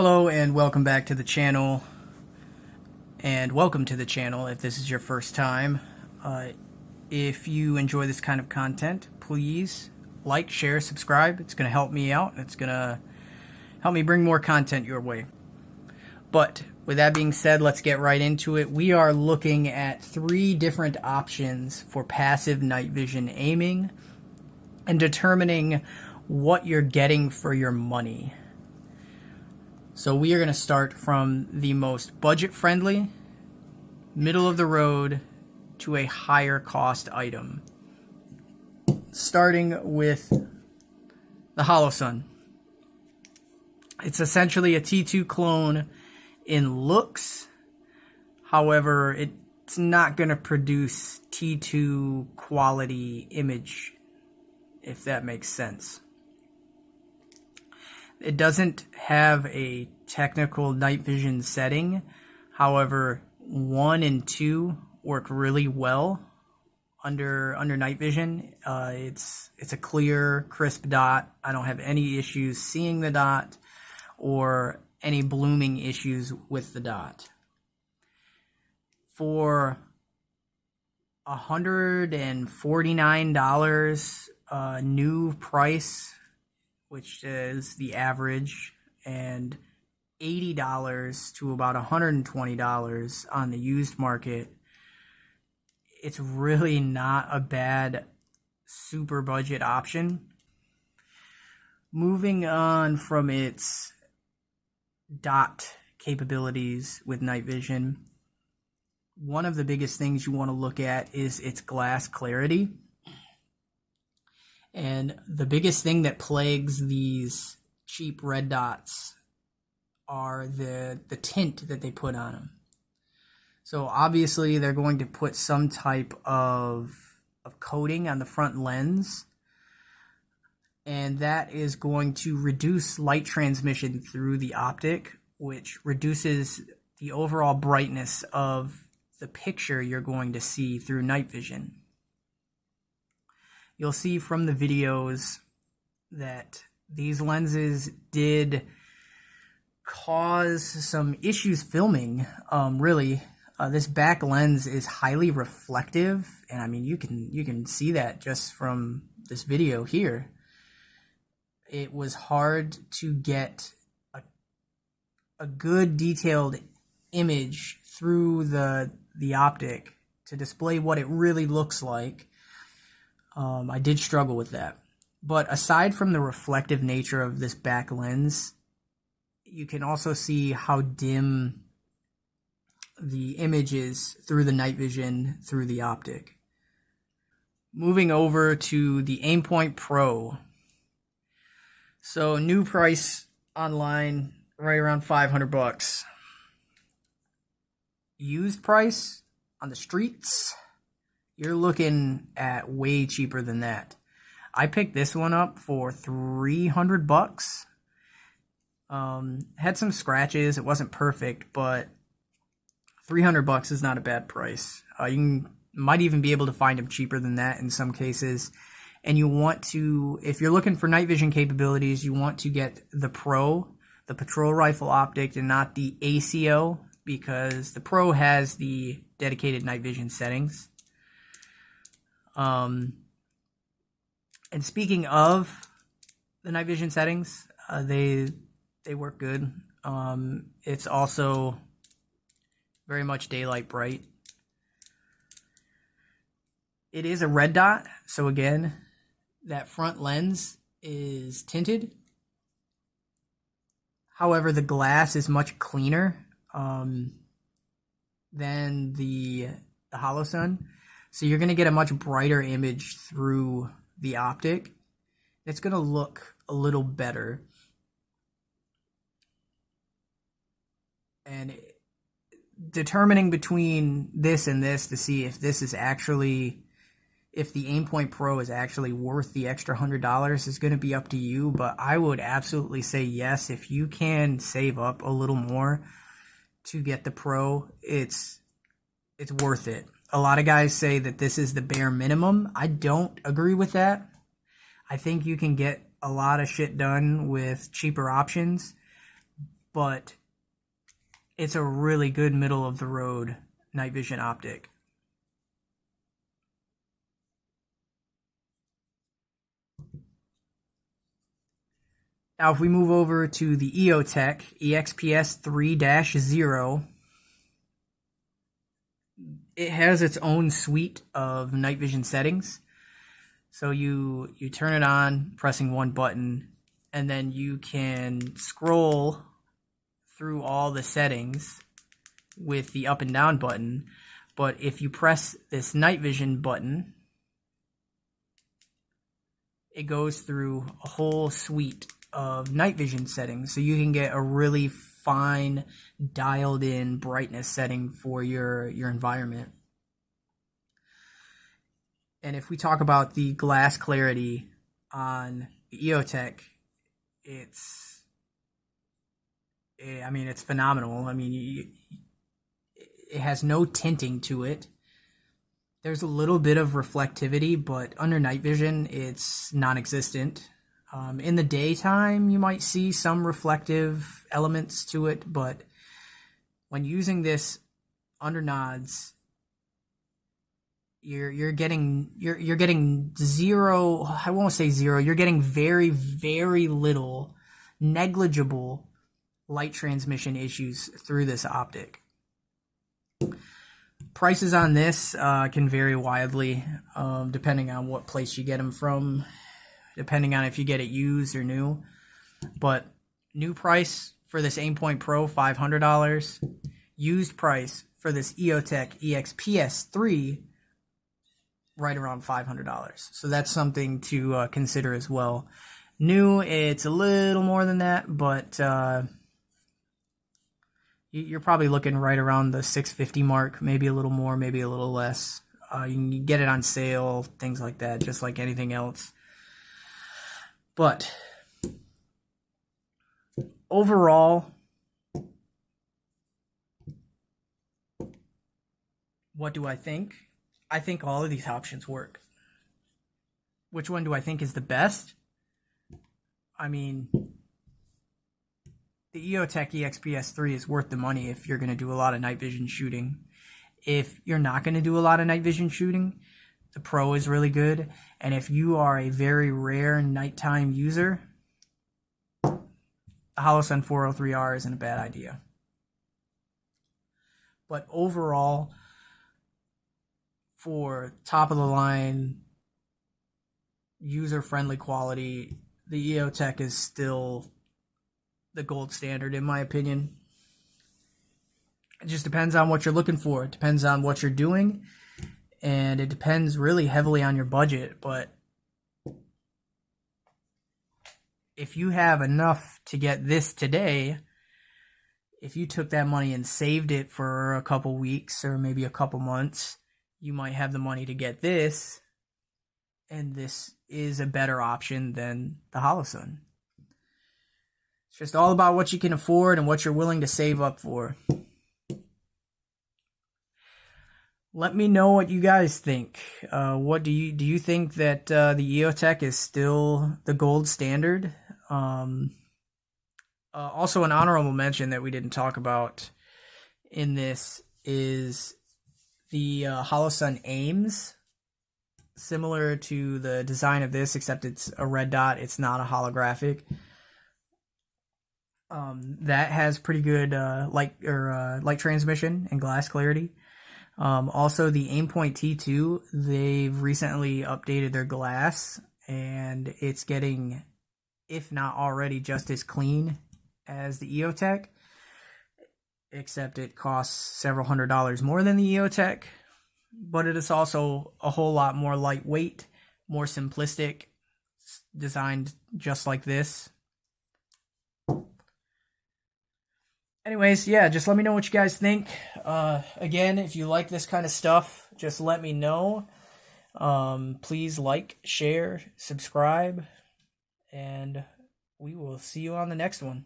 Hello and welcome back to the channel, and welcome to the channel if this is your first time. If you enjoy this kind of content, please like, share, subscribe. It's going to help me out. It's going to help me bring more content your way. But with that being said, let's get right into it. We are looking at 3 different options for passive night vision aiming and determining what you're getting for your money. So we are going to start from the most budget-friendly, middle of the road, to a higher cost item. Starting with the Holosun. It's essentially a T2 clone in looks. However, it's not going to produce T2 quality image, if that makes sense. It doesn't have a technical night vision setting. However, 1 and 2 work really well under night vision. It's a clear, crisp dot. I don't have any issues seeing the dot or any blooming issues with the dot. For $149 new price, which is the average, and $80 to about $120 on the used market, it's really not a bad super budget option. Moving on from its dot capabilities with night vision, one of the biggest things you want to look at is its glass clarity. And the biggest thing that plagues these cheap red dots are the tint that they put on them. So obviously they're going to put some type of coating on the front lens, and that is going to reduce light transmission through the optic, which reduces the overall brightness of the picture you're going to see through night vision. You'll see from the videos that these lenses did cause some issues filming. This back lens is highly reflective, and I mean you can see that just from this video here. It was hard to get a good detailed image through the optic to display what it really looks like. I did struggle with that. But aside from the reflective nature of this back lens, you can also see how dim the image is through the night vision, through the optic. Moving over to the Aimpoint Pro. So new price online, right around $500. Used price on the streets, you're looking at way cheaper than that. I picked this one up for $300. Had some scratches. It wasn't perfect, but $300 is not a bad price. You might even be able to find them cheaper than that in some cases. And you want to, if you're looking for night vision capabilities, you want to get the Pro, the patrol rifle optic, and not the ACO, because the Pro has the dedicated night vision settings. And speaking of the night vision settings, they work good. It's also very much daylight bright. It is a red dot, so again, that front lens is tinted. However, the glass is much cleaner than the Holosun. So you're going to get a much brighter image through the optic. It's going to look a little better. And determining between this and this to see if this is actually, if the Aimpoint Pro is actually worth the extra $100 is going to be up to you. But I would absolutely say yes. If you can save up a little more to get the Pro, it's worth it. A lot of guys say that this is the bare minimum. I don't agree with that. I think you can get a lot of shit done with cheaper options. but it's a really good middle of the road night vision optic. Now, if we move over to the EOTech EXPS3-0, it has its own suite of night vision settings. So you turn it on, pressing one button, and then you can scroll through all the settings with the up and down button. But if you press this night vision button, it goes through a whole suite of night vision settings, so you can get a really fine dialed in brightness setting for your environment. And if we talk about the glass clarity on the EOTech, it's phenomenal. I mean, it has no tinting to it. There's a little bit of reflectivity, but under night vision, it's non-existent. In the daytime, you might see some reflective elements to it, but when using this under nods, you're getting zero. I won't say zero. You're getting very, very little, negligible light transmission issues through this optic. Prices on this can vary widely, depending on what place you get them from, depending on if you get it used or new. But new price for this Aimpoint Pro, $500. Used price for this EOTech EXPS3, right around $500. So that's something to consider as well. New, it's a little more than that, but you're probably looking right around the $650 mark, maybe a little more, maybe a little less. You can get it on sale, things like that, just like anything else. But overall, what do I think? I think all of these options work. Which one do I think is the best? I mean, the EOTech EXPS3 is worth the money if you're going to do a lot of night vision shooting. If you're not going to do a lot of night vision shooting, the Pro is really good. And if you are a very rare nighttime user, the Holosun 403R isn't a bad idea. But overall, for top of the line, user-friendly quality, the EOTech is still the gold standard, in my opinion. It just depends on what you're looking for. It depends on what you're doing, and it depends really heavily on your budget. But if you have enough to get this today, if you took that money and saved it for a couple weeks or maybe a couple months, you might have the money to get this, and this is a better option than the Holosun. It's just all about what you can afford and what you're willing to save up for. Let me know what you guys think. What do you think that the EOTech is still the gold standard? Also, an honorable mention that we didn't talk about in this is the Holosun Aims. Similar to the design of this, except it's a red dot. It's not a holographic. That has pretty good light transmission and glass clarity. Also, the Aimpoint T2, they've recently updated their glass, and it's getting, if not already, just as clean as the EOTech, except it costs several $100s more than the EOTech, but it is also a whole lot more lightweight, more simplistic, designed just like this. Anyways, yeah, just let me know what you guys think. Again, if you like this kind of stuff, just let me know. Please like, share, subscribe, and we will see you on the next one.